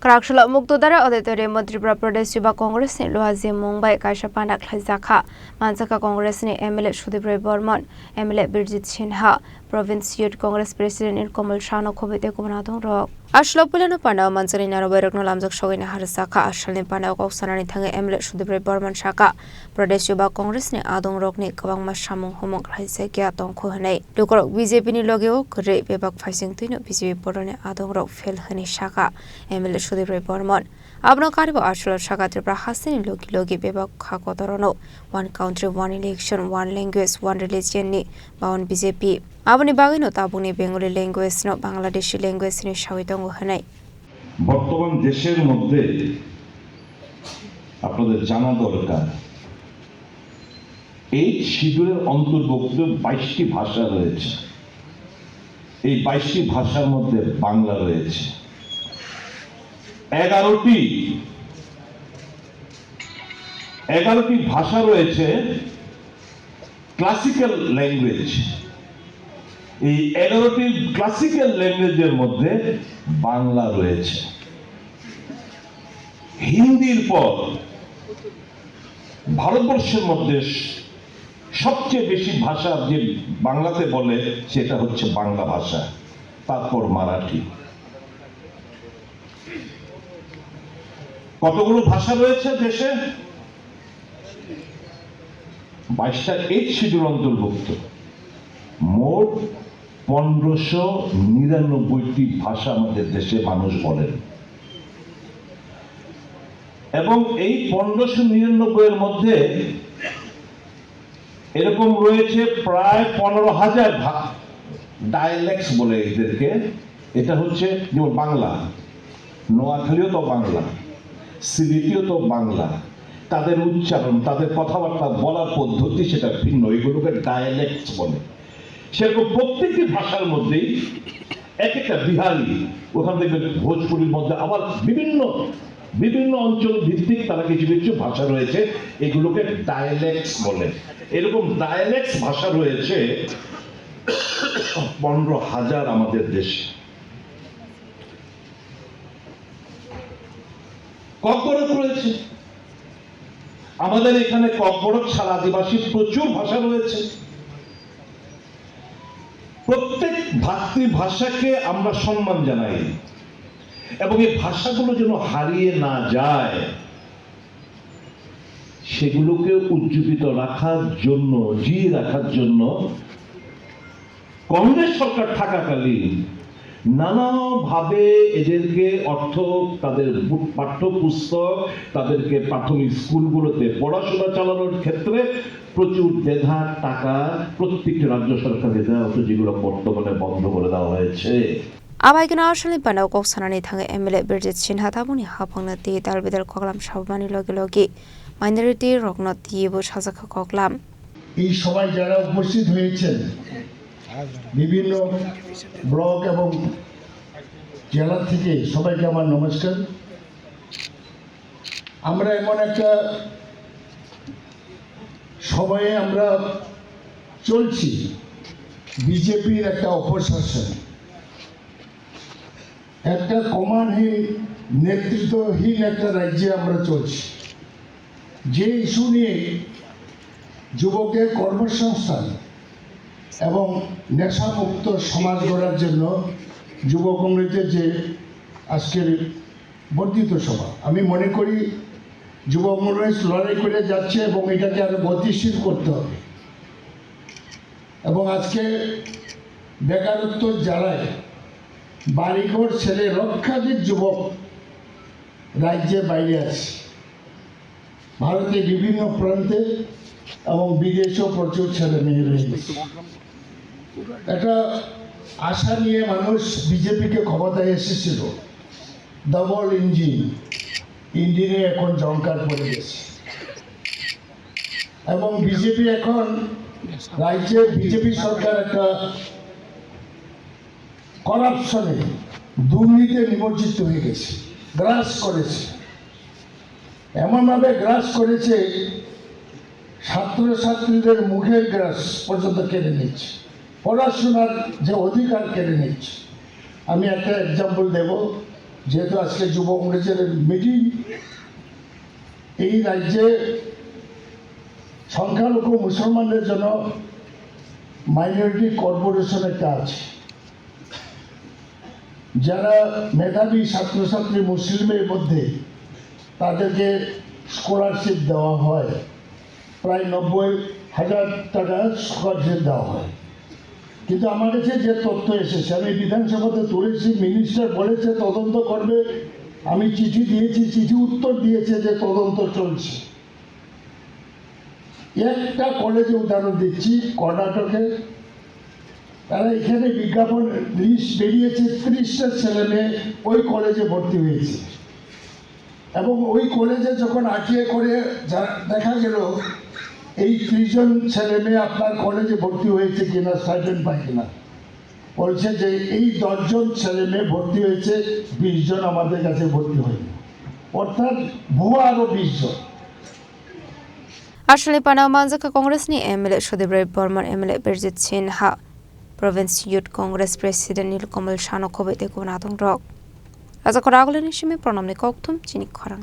Karakshula Mukdodara Auditorium Tripura Pradesh Yuba Congress ni Luhazi Mumbai Kaisha Pandak Lhazakha Mansaka Congress ni MLA Shudibray Bormon MLA Birjit Sinha Province Youth Congress President Nilkamal Shano Khobite Kumanadong Rok Ashlopulano Pandao Mansari Narabayrak no Lamjak Shogina Harsaka Ashalni Pandao Koksanani Thanga MLA Shudibray Bormon Shaka Pradesh Yuba Congress ni Adong Rok ni Kabangma Shamung Homok Lhazakya Tongkho Hanai Lukorok BJP ni Logeo Kure Bebak Phasing Tuino BJP Borone Adong Rok Fel Hani Shaka MLA Shudibray Bormon Abno Karibo Ashla Shaka Tripura Hasin Logi Bebak Hakotorono One Country, One Election, One Language, One Religion ni Baon BJP Aboni Bagino Tabuni Bengali language no Bangladeshi language ni Shawitong Hanai বর্তমান দেশের মধ্যে আপনাদের জানা দরকার এই শিডিউলের অন্তর্ভুক্ত 22টি ভাষা রয়েছে এই 22টি ভাষার মধ্যে বাংলা রয়েছে 11টি ভাষা রয়েছে ক্লাসিক্যাল ল্যাঙ্গুয়েজ এই 11টি ক্লাসিক্যাল ল্যাঙ্গুয়েজের মধ্যে বাংলা রয়েছে হিন্দির পর ভারতবর্ষের মধ্যে সবচেয়ে বেশি ভাষা যে বাংলাতে বলে সেটা হচ্ছে বাংলা ভাষা তারপর মারাঠি কতগুলো ভাষা রয়েছে দেশে 22টা এই শিডিউল অন্তর্ভুক্ত মোট 1599টি ভাষা আমাদের দেশে মানুষ বলেন এবং এই 1599 এর মধ্যে এরকম রয়েছে প্রায় 15,000 ডায়ালেক্টস বলে এদেরকে এটা হচ্ছে যেমন বাংলা নোয়াখালীও তো বাংলা সিলেটিও তো বাংলা তাদের উচ্চারণ তাদের কথাবার্তা বলার পদ্ধতি সেটা ভিন্ন এগুলোকে ডায়ালেক্টস বলে সেরকম প্রত্যেকটি ভাষার মধ্যেই এক একটা বিহারি ওখান থেকে ভোজপুরির মধ্যে আবার বিভিন্ন অঞ্চল ভিত্তিক তারা কিছু কিছু ভাষা রয়েছে এগুলোকে ডায়ালেক্টস বলে এরকম ডায়ালেক্টস ভাষা রয়েছে 15,000 আমাদের দেশে ককবরক রয়েছে আমাদের এখানে ককবরক ছাড়া আদিবাসী প্রচুর ভাষা রয়েছে প্রত্যেক ভাষাকে আমরা সম্মান জানাই এবং এই ভাষাগুলো যেন হারিয়ে না যায় সেগুলোকে উজ্জীবিত রাখার জন্য জিয়ে রাখার জন্য কংগ্রেস সরকার থাকাকালীন নানাভাবে এদেরকে অর্থ তাদের পাঠ্যপুস্তক তাদেরকে প্রাথমিক স্কুলগুলোতে পড়াশোনা চালানোর ক্ষেত্রে প্রচুর দেধা টাকা প্রত্যেকটি রাজ্য সরকারকে দেওয়া হতো যেগুলো বর্তমানে বন্ধ করে দেওয়া হয়েছে Abaigina Ashalni Pandao Koksanani Thanga MLA Birjit Sinha Tabuni Hapangnati Dalbidar Koklam Shabani Logi Minority Rocknot Yibu Shazaka Koklam এই সবাই যারা উপস্থিত হয়েছেন বিভিন্ন ব্লক এবং জেলা থেকে সবাইকে আমার নমস্কার আমরা এমন একটা সময়ে আমরা চলছি বিজেপির একটা অপশাসন একটা কমান্ডহীন নেতৃত্বহীন একটা রাজ্যে আমরা চলছি যে ইস্যু নিয়ে যুবকের কর্মসংস্থান এবং নেশামুক্ত সমাজ গড়ার জন্য যুব কংগ্রেসের যে আজকের বর্ধিত সভা আমি মনে করি যুব কংগ্রেস লড়াই করে যাচ্ছে এবং এটাকে আরো গতিশীল করতে হবে এবং আজকে বেকারত্ব জ্বালায় বাড়িঘর ছেলে লক্ষাধিক যুবক রাজ্যে বাইরে আছে ভারতের বিভিন্ন প্রান্তে এবং বিদেশেও প্রচুর ছেলে মেয়ে রয়েছে একটা আশা নিয়ে মানুষ বিজেপিকে ক্ষমতায় এসেছিল ডবল ইঞ্জিনে এখন জঙ্কার পড়ে গেছে এবং বিজেপি এখন রাজ্যে বিজেপি সরকার একটা করাপশনে দুর্নীতিতে নিমজ্জিত হয়ে গেছে গ্রাস করেছে এমনভাবে গ্রাস করেছে ছাত্রছাত্রীদের মুখের গ্রাস পর্যন্ত কেড়ে নিচ্ছে পড়াশোনার যে অধিকার কেড়ে নিচ্ছে আমি একটা এক্সাম্পল দেব যেহেতু আজকে যুব কংগ্রেসের মিটিং, এই রাজ্যে সংখ্যালঘু মুসলমানদের জন্য মাইনরিটি কর্পোরেশন একটা আছে। যারা মেধাবী ছাত্রছাত্রী মুসলিমের মধ্যে তাদেরকে স্কলারশিপ দেওয়া হয়, প্রায় 90,000 টাকা স্কলারশিপ দেওয়া হয়। কিন্তু আমার কাছে যে তথ্য এসেছে, আমি বিধানসভাতে তুলেছি, মিনিস্টার বলেছে তদন্ত করবে, আমি চিঠি দিয়েছি, চিঠি উত্তর দিয়েছে যে তদন্ত চলছে। একটা কলেজে উদাহরণ দিচ্ছি, কর্ণাটকে তারা এখানে বিজ্ঞাপন লিস্ট বেরিয়েছে, 30টা ছেলে মেয়ে ওই কলেজে ভর্তি হয়েছে, এবং ওই কলেজে যখন আটিয়ে করে দেখা গেল এই 30 জন ছেলে মেয়ে আপনার কলেজে ভর্তি হয়েছে কিনা, স্টাইপেন্ড পায় কিনা, বলছে যে এই 10 জন ছেলে মেয়ে ভর্তি হয়েছে, 20 জন আমাদের কাছে ভর্তি হয়নি, অর্থাৎ ভুয়া আরো 20 জন। Ashley Panau Manzaka Congress ni MLA Sudeep Rai Burman, MLA Birjit Sinha, Province Youth Congress President Nilkamal Shano Kobete Gunatong Rock. Raja Koragole ni Shime Pranam ni Koktum Chinik Korang.